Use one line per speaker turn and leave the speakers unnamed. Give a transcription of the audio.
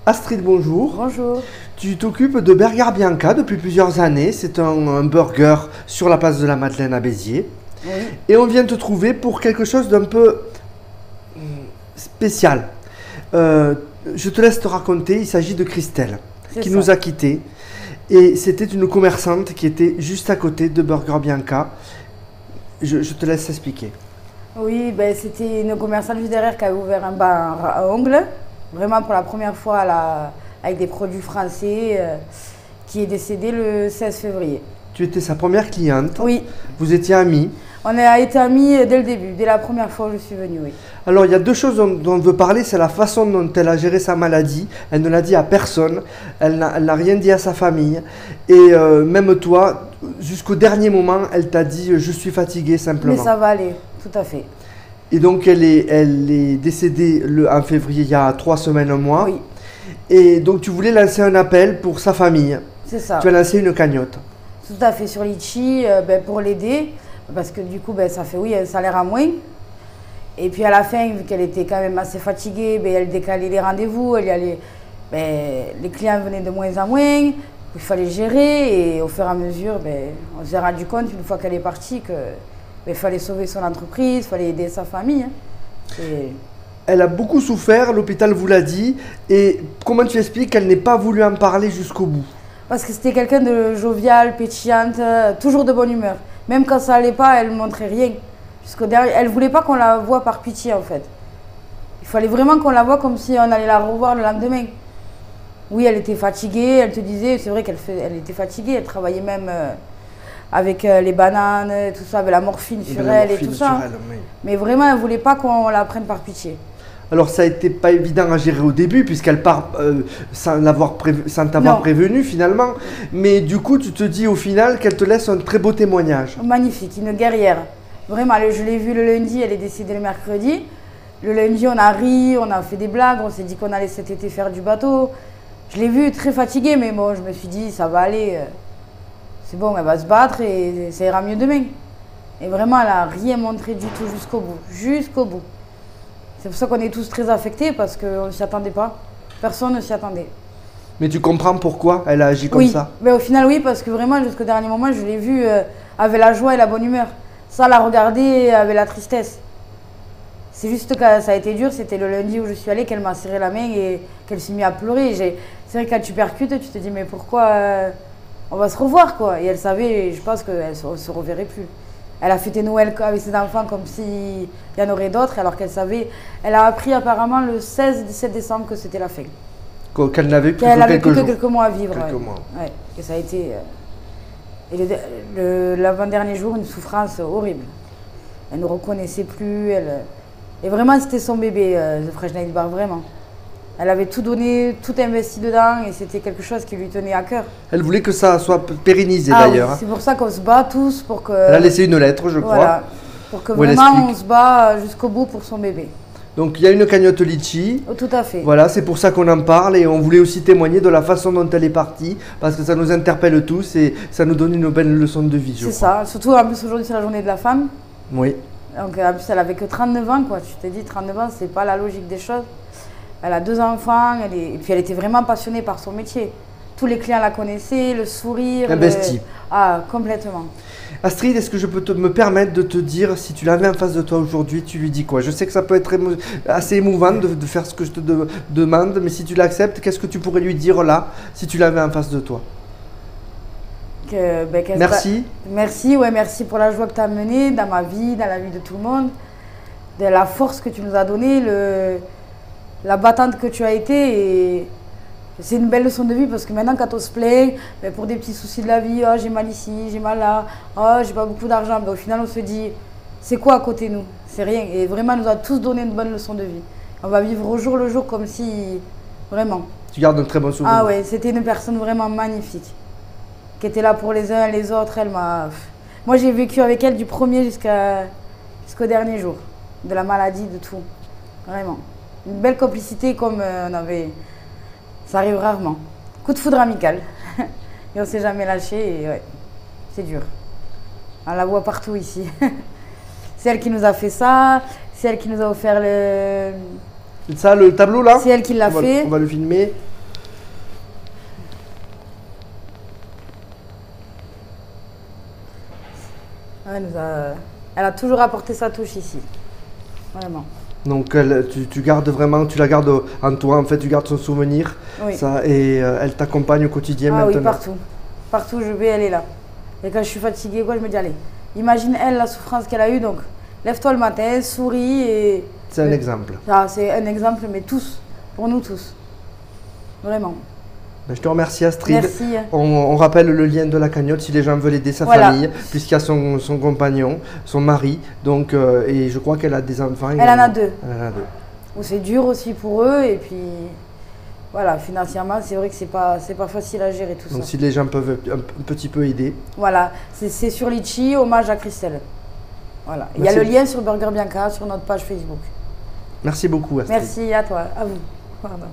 Astrid, bonjour.
Bonjour.
Tu t'occupes de Burger Bianca depuis plusieurs années. C'est un burger sur la place de la Madeleine à Béziers.
Oui.
Et on vient te trouver pour quelque chose d'un peu spécial. Je te laisse te raconter. Il s'agit de Christelle qui nous a quittés. Et c'était une commerçante qui était juste à côté de Burger Bianca. Je te laisse expliquer.
Oui, ben, c'était une commerçante juste derrière qui avait ouvert un bar à ongles. Vraiment pour la première fois avec des produits français, qui est décédée le 16 février.
Tu étais sa première cliente.
Oui.
Vous étiez amis.
On a été amis dès le début, dès la première fois où je suis venue, oui.
Alors, il y a deux choses dont on veut parler. C'est la façon dont elle a géré sa maladie. Elle ne l'a dit à personne. Elle n'a rien dit à sa famille. Et même toi, jusqu'au dernier moment, elle t'a dit « je suis fatiguée » simplement.
Mais ça va aller, tout à fait.
Et donc, elle est décédée en février, il y a 3 semaines, un mois.
Oui.
Et donc, tu voulais lancer un appel pour sa famille.
C'est ça.
Tu as lancé une cagnotte.
Tout à fait, sur Litchi, pour l'aider. Parce que du coup, ça fait un salaire à moins. Et puis à la fin, vu qu'elle était quand même assez fatiguée, elle décalait les rendez-vous. Les clients venaient de moins en moins. Il fallait gérer. Et au fur et à mesure, on s'est rendu compte, une fois qu'elle est partie, qu'il fallait sauver son entreprise, il fallait aider sa famille.
Elle a beaucoup souffert, l'hôpital vous l'a dit. Et comment tu expliques qu'elle n'ait pas voulu en parler jusqu'au bout?
Parce que c'était quelqu'un de jovial, pétillante, toujours de bonne humeur. Même quand ça allait pas, elle ne montrait rien. Elle ne voulait pas qu'on la voie par pitié, en fait. Il fallait vraiment qu'on la voie comme si on allait la revoir le lendemain. Oui, elle était fatiguée, elle te disait, c'est vrai elle était fatiguée, elle travaillait même avec les bananes, tout ça, avec la morphine sur elle et tout ça.
Oui.
Mais vraiment, elle ne voulait pas qu'on la prenne par pitié.
Alors ça a été pas évident à gérer au début puisqu'elle part sans t'avoir prévenu finalement. Mais du coup tu te dis au final qu'elle te laisse un très beau témoignage.
Magnifique, une guerrière. Vraiment, je l'ai vue le lundi, elle est décédée le mercredi. Le lundi on a ri, on a fait des blagues, on s'est dit qu'on allait cet été faire du bateau. Je l'ai vue très fatiguée mais bon je me suis dit ça va aller. C'est bon, elle va se battre et ça ira mieux demain. Et vraiment elle n'a rien montré du tout jusqu'au bout. Jusqu'au bout. C'est pour ça qu'on est tous très affectés parce qu'on ne s'y attendait pas. Personne ne s'y attendait.
Mais tu comprends pourquoi elle a agi comme ça?
Mais au final, oui, parce que vraiment, jusqu'au dernier moment, je l'ai vue avec la joie et la bonne humeur. Ça, la regarder avec la tristesse. C'est juste que ça a été dur. C'était le lundi où je suis allée qu'elle m'a serré la main et qu'elle s'est mise à pleurer. C'est vrai que quand tu percutes, tu te dis, mais pourquoi on va se revoir, quoi. Et elle savait, je pense qu'elle ne se reverrait plus. Elle a fêté Noël avec ses enfants comme s'il y en aurait d'autres, alors qu'elle savait. Elle a appris apparemment le 16-17 décembre que c'était la fin.
Qu'elle n'avait plus
que quelques mois à vivre. Ouais. Et ça a été. L'avant-dernier jour, une souffrance horrible. Elle ne reconnaissait plus. Et vraiment, c'était son bébé, The Fresh Night Bar, vraiment. Elle avait tout donné, tout investi dedans et c'était quelque chose qui lui tenait à cœur.
Elle voulait que ça soit pérennisé d'ailleurs.
Oui, c'est pour ça qu'on se bat tous pour que...
Elle a laissé une lettre, je crois.
Voilà, pour que vraiment on se bat jusqu'au bout pour son bébé.
Donc il y a une cagnotte Litchi.
Oh, tout à fait.
Voilà, c'est pour ça qu'on en parle et on voulait aussi témoigner de la façon dont elle est partie parce que ça nous interpelle tous et ça nous donne une belle leçon de vie.
C'est ça, surtout en plus aujourd'hui c'est la journée de la femme.
Oui.
Donc en plus elle avait que 39 ans quoi, tu t'es dit 39 ans c'est pas la logique des choses. Elle a 2 enfants, et puis elle était vraiment passionnée par son métier. Tous les clients la connaissaient, le sourire.
Investie.
Ah, complètement.
Astrid, est-ce que je peux me permettre de te dire, si tu l'avais en face de toi aujourd'hui, tu lui dis quoi? Je sais que ça peut être assez émouvant de faire ce que je te demande, mais si tu l'acceptes, qu'est-ce que tu pourrais lui dire là, si tu l'avais en face de toi? Merci.
Merci, ouais, merci pour la joie que tu as menée dans ma vie, dans la vie de tout le monde, de la force que tu nous as donnée, la battante que tu as été. Et c'est une belle leçon de vie parce que maintenant quand on se plaint pour des petits soucis de la vie, oh, j'ai mal ici, j'ai mal là, oh, j'ai pas beaucoup d'argent, au final on se dit c'est quoi à côté de nous? C'est rien. Et vraiment elle nous a tous donné une bonne leçon de vie. On va vivre au jour le jour comme si vraiment.
Tu gardes un très bon souvenir.
Ah ouais, c'était une personne vraiment magnifique qui était là pour les uns et les autres. Moi j'ai vécu avec elle du premier jusqu'au dernier jour de la maladie, de tout, vraiment. Une belle complicité comme on avait. Ça arrive rarement. Coup de foudre amical. Et on ne s'est jamais lâché et ouais, c'est dur. On la voit partout ici. C'est elle qui nous a fait ça. C'est elle qui nous a offert le...
C'est ça le tableau là?
C'est elle qui l'a fait.
On va le filmer.
Elle a toujours apporté sa touche ici. Vraiment.
Donc tu gardes vraiment, tu la gardes en toi, en fait, tu gardes son souvenir.
Oui.
Ça, et elle t'accompagne au quotidien maintenant.
Oui, partout. Partout où je vais, elle est là. Et quand je suis fatiguée, je me dis, allez, imagine elle, la souffrance qu'elle a eue, donc lève-toi le matin, souris et...
C'est un exemple.
C'est un exemple, mais tous, pour nous tous. Vraiment.
Je te remercie Astrid.
Merci.
On rappelle le lien de la cagnotte si les gens veulent aider sa famille, puisqu'il y a son compagnon, son mari, donc, et je crois qu'elle a des enfants.
Elle en a 2.
Elle en a 2.
C'est dur aussi pour eux, et puis voilà, financièrement, c'est vrai que c'est pas facile à gérer tout ça.
Donc si les gens peuvent un petit peu aider.
Voilà, c'est sur Litchi, hommage à Christelle. Voilà. Il y a le lien sur Burger Bianca, sur notre page Facebook.
Merci beaucoup Astrid.
Merci à toi, à vous. Pardon.